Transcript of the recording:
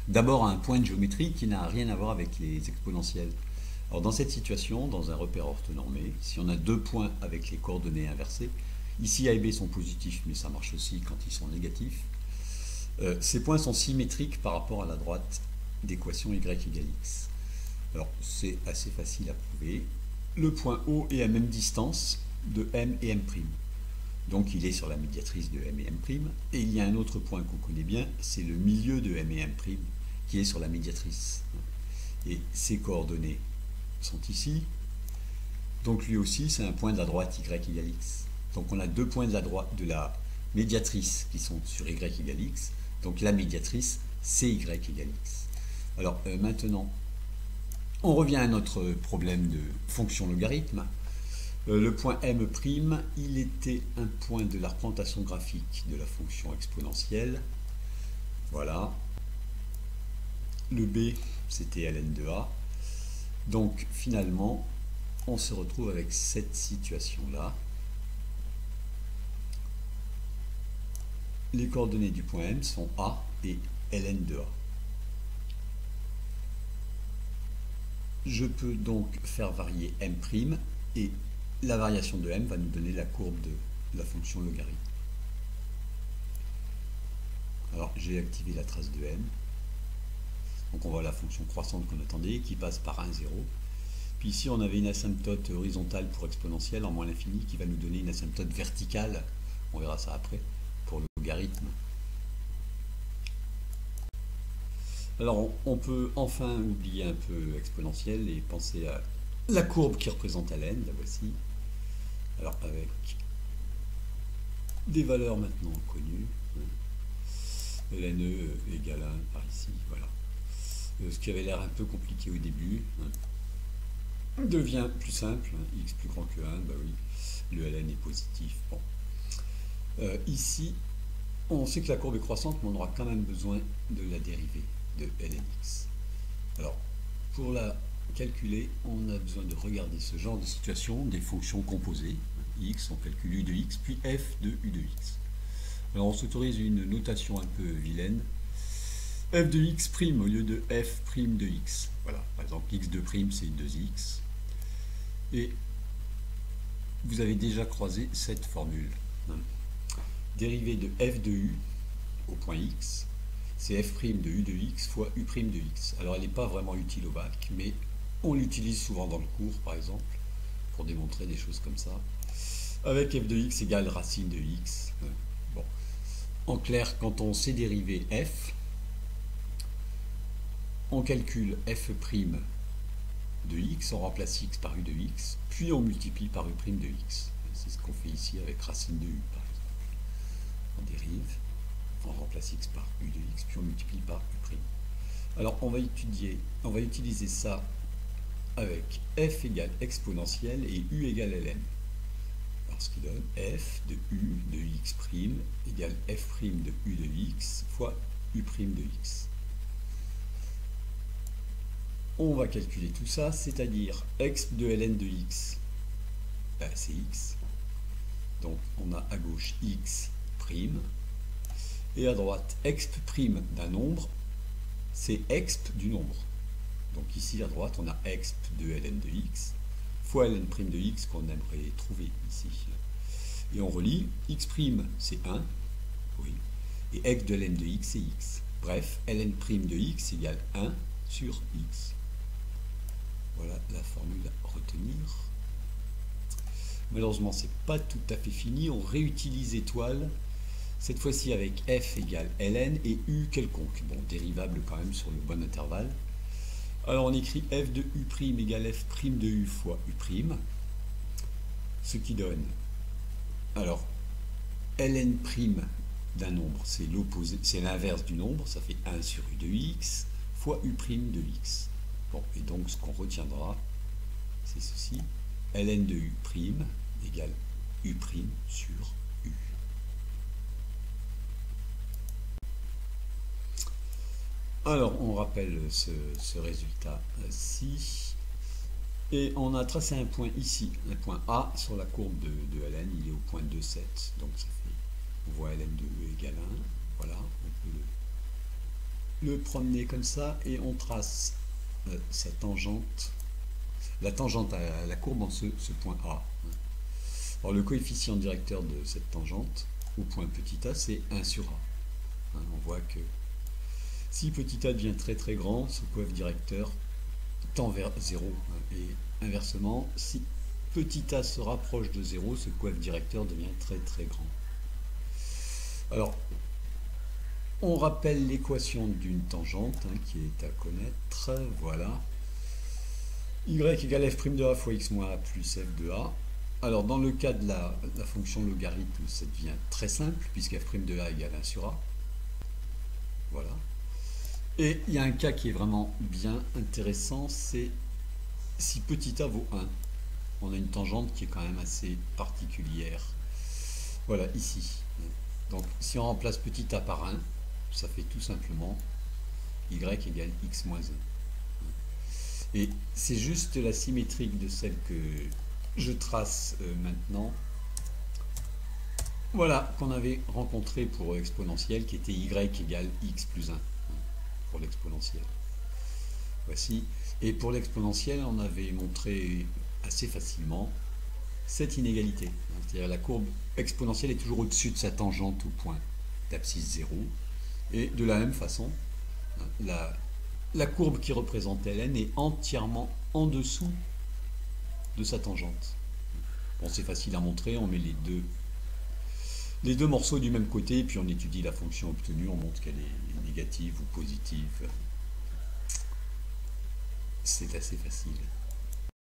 D'abord à un point de géométrie qui n'a rien à voir avec les exponentielles. Alors dans cette situation, dans un repère orthonormé, si on a deux points avec les coordonnées inversées, ici A et B sont positifs, mais ça marche aussi quand ils sont négatifs, ces points sont symétriques par rapport à la droite d'équation y égale x. Alors c'est assez facile à prouver. Le point O est à même distance de M et M'. Donc il est sur la médiatrice de M et M'. Et il y a un autre point qu'on connaît bien, c'est le milieu de M et M' qui est sur la médiatrice. Et ces coordonnées sont ici. Donc lui aussi, c'est un point de la droite y égale x. Donc on a deux points de la droite de la médiatrice qui sont sur y égale x. Donc la médiatrice, c'est y égale x. Alors maintenant, on revient à notre problème de fonction logarithme. Le point M', il était un point de la représentation graphique de la fonction exponentielle. Voilà. Le B, c'était ln de A. Donc finalement, on se retrouve avec cette situation-là. Les coordonnées du point M sont A et ln de A. Je peux donc faire varier M' et la variation de M va nous donner la courbe de la fonction logarithme. Alors j'ai activé la trace de M. Donc on voit la fonction croissante qu'on attendait qui passe par 1, 0. Puis ici on avait une asymptote horizontale pour exponentielle en moins l'infini qui va nous donner une asymptote verticale. On verra ça après pour le logarithme. Alors on peut enfin oublier un peu exponentielle et penser à la courbe qui représente ln, la voici. Alors avec des valeurs maintenant connues, lne égale 1 par ici, voilà. Ce qui avait l'air un peu compliqué au début devient plus simple, x plus grand que 1, bah oui, le ln est positif. Bon. Ici, on sait que la courbe est croissante, mais on aura quand même besoin de la dérivée de lnx. Alors, pour la calculer, on a besoin de regarder ce genre de situation, des fonctions composées. X, on calcule u de x, puis f de u de x. Alors on s'autorise une notation un peu vilaine. F de x' au lieu de f' de x. Voilà, par exemple, x de prime, c'est 2x. Et vous avez déjà croisé cette formule. Dérivée de f de u au point x, c'est f' de u de x fois u' de x. Alors elle n'est pas vraiment utile au bac, mais on l'utilise souvent dans le cours, par exemple, pour démontrer des choses comme ça. Avec f de x égale racine de x. Bon. En clair, quand on sait dériver f, on calcule f' de x, on remplace x par u de x, puis on multiplie par u' de x. C'est ce qu'on fait ici avec racine de u, par exemple. On dérive, on remplace x par u de x, puis on multiplie par u'. Alors on va utiliser ça avec f égale exponentielle et u égale ln. Alors ce qui donne f de u de x' égale f' de u de x fois u' de x. On va calculer tout ça, c'est-à-dire exp de ln de x, ben, c'est x. Donc on a à gauche x', et à droite exp' d'un nombre, c'est exp du nombre. Donc ici à droite on a exp de ln de x fois ln' de x qu'on aimerait trouver ici. Et on relie, x' c'est 1, oui, et exp de ln de x c'est x. Bref, ln' de x égale 1 sur x. Voilà la formule à retenir. Malheureusement, c'est pas tout à fait fini. On réutilise étoile, cette fois-ci avec f égale ln et u quelconque. Bon, dérivable quand même sur le bon intervalle. Alors on écrit f de u' égale f' de u fois u', ce qui donne, alors, ln' d'un nombre, c'est l'opposé, c'est l'inverse du nombre, ça fait 1 sur u de x fois u' de x. Bon, et donc ce qu'on retiendra, c'est ceci, ln de u' égale u' sur u. Alors, on rappelle ce résultat-ci. Et on a tracé un point ici, un point A sur la courbe de ln, il est au point 2,7. Donc ça fait, on voit ln de e égale 1. Voilà, on peut le promener comme ça et on trace sa tangente, la tangente à la courbe en ce point A. Alors le coefficient directeur de cette tangente au point petit a, c'est 1 sur A. On voit que si petit a devient très très grand, ce coef directeur tend vers 0. Et inversement, si petit a se rapproche de 0, ce coef directeur devient très très grand. Alors, on rappelle l'équation d'une tangente qui est à connaître. Voilà. Y égale f' de a fois x moins a plus f de a. Alors, dans le cas de la fonction logarithme, ça devient très simple, puisque f' de a égale 1 sur a. Voilà. Et il y a un cas qui est vraiment bien intéressant, c'est si petit a vaut 1. On a une tangente qui est quand même assez particulière. Voilà, ici. Donc, si on remplace petit a par 1, ça fait tout simplement y égale x moins 1. Et c'est juste la symétrique de celle que je trace maintenant. Voilà, qu'on avait rencontré pour exponentielle, qui était y égale x plus 1 pour l'exponentielle. Voici. Et pour l'exponentielle, on avait montré assez facilement cette inégalité. C'est-à-dire la courbe exponentielle est toujours au-dessus de sa tangente au point d'abscisse 0. Et de la même façon, la courbe qui représente ln est entièrement en dessous de sa tangente. Bon, c'est facile à montrer, on met les deux morceaux du même côté, et puis on étudie la fonction obtenue, on montre qu'elle est négative ou positive. C'est assez facile.